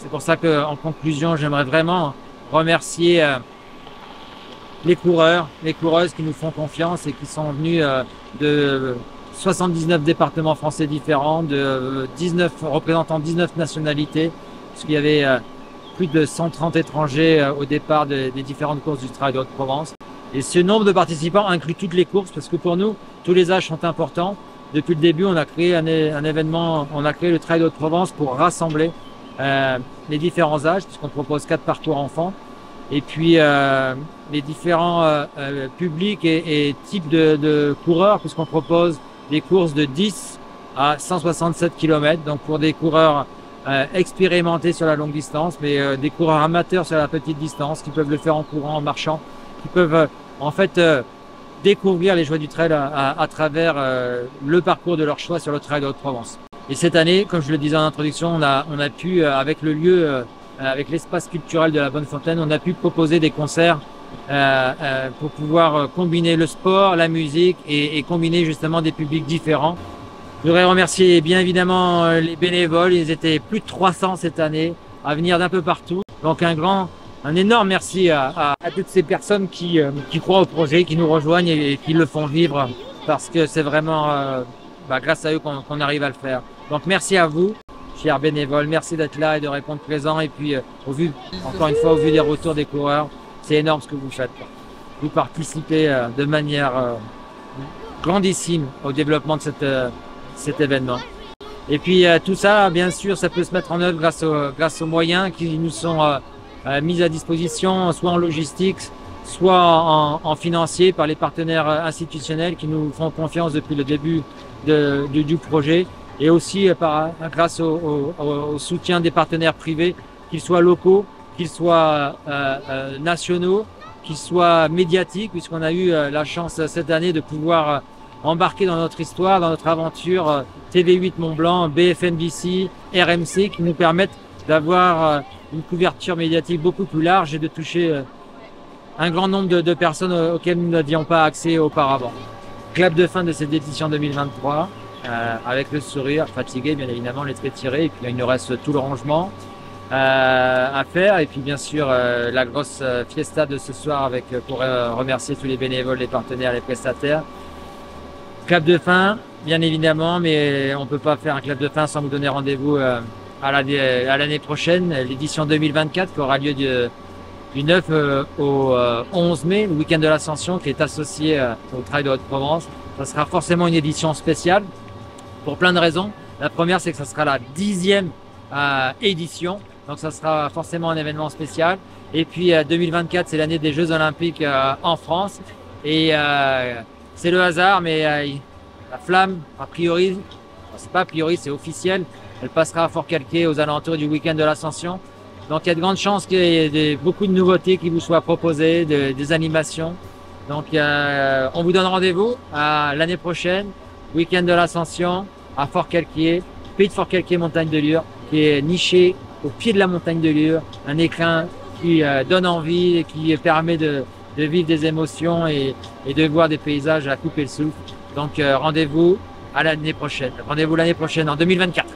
C'est pour ça qu'en conclusion, j'aimerais vraiment remercier les coureurs, les coureuses qui nous font confiance et qui sont venus de 79 départements français différents, de 19 représentant 19 nationalités, puisqu'il y avait plus de 130 étrangers au départ des différentes courses du Trail de Haute-Provence. Et ce nombre de participants inclut toutes les courses, parce que pour nous, tous les âges sont importants. Depuis le début, on a créé un événement, on a créé le Trail de Haute-Provence pour rassembler les différents âges, puisqu'on propose 4 parcours enfants. Et puis les différents publics et types de coureurs, puisqu'on propose des courses de 10 à 167 km, donc pour des coureurs expérimentés sur la longue distance, mais des coureurs amateurs sur la petite distance, qui peuvent le faire en courant, en marchant, qui peuvent en fait découvrir les joies du trail à travers le parcours de leur choix sur le Trail de Haute-Provence. Et cette année, comme je le disais en introduction, on a pu, avec le lieu, avec l'espace culturel de la Bonnefontaine, on a pu proposer des concerts pour pouvoir combiner le sport, la musique et combiner justement des publics différents. Je voudrais remercier bien évidemment les bénévoles, ils étaient plus de 300 cette année à venir d'un peu partout. Donc un énorme merci à toutes ces personnes qui croient au projet, qui nous rejoignent et qui le font vivre, parce que c'est vraiment grâce à eux qu'on arrive à le faire. Donc merci à vous, chers bénévoles, merci d'être là et de répondre présent. Et puis encore une fois, au vu des retours des coureurs, c'est énorme ce que vous faites. Vous participez de manière grandissime au développement de cet événement. Et puis tout ça, bien sûr, ça peut se mettre en œuvre grâce aux moyens qui nous sont mis à disposition, soit en logistique, soit en financier par les partenaires institutionnels qui nous font confiance depuis le début du projet, et aussi grâce au soutien des partenaires privés, qu'ils soient locaux, qu'ils soient nationaux, qu'ils soient médiatiques, puisqu'on a eu la chance cette année de pouvoir embarquer dans notre histoire, dans notre aventure TV8 Mont-Blanc, BFM-BC, RMC, qui nous permettent d'avoir une couverture médiatique beaucoup plus large et de toucher un grand nombre de personnes auxquelles nous n'avions pas accès auparavant. Clap de fin de cette édition 2023, avec le sourire, fatigué bien évidemment, les traits tirés, et puis il nous reste tout le rangement à faire, et puis bien sûr la grosse fiesta de ce soir pour remercier tous les bénévoles, les partenaires, les prestataires. Clap de fin, bien évidemment, mais on ne peut pas faire un clap de fin sans vous donner rendez-vous à l'année prochaine, l'édition 2024 qui aura lieu du 9 au 11 mai, le week-end de l'Ascension, qui est associé au Trail de Haute-Provence. Ça sera forcément une édition spéciale pour plein de raisons. La première, c'est que ça sera la 10e édition, donc ça sera forcément un événement spécial. Et puis 2024, c'est l'année des Jeux Olympiques en France, et c'est le hasard, mais la flamme, a priori, c'est pas a priori, c'est officiel, elle passera à Fort-Calquier aux alentours du week-end de l'Ascension. Donc il y a de grandes chances qu'il y ait beaucoup de nouveautés qui vous soient proposées, des animations. Donc on vous donne rendez-vous à l'année prochaine, week-end de l'Ascension à Fort-Calquier, pays de Fort-Calquier, montagne de Lure, qui est niché au pied de la montagne de Lure, un écrin qui donne envie et qui permet de vivre des émotions et de voir des paysages à couper le souffle. Donc rendez-vous à l'année prochaine. Rendez-vous l'année prochaine en 2024.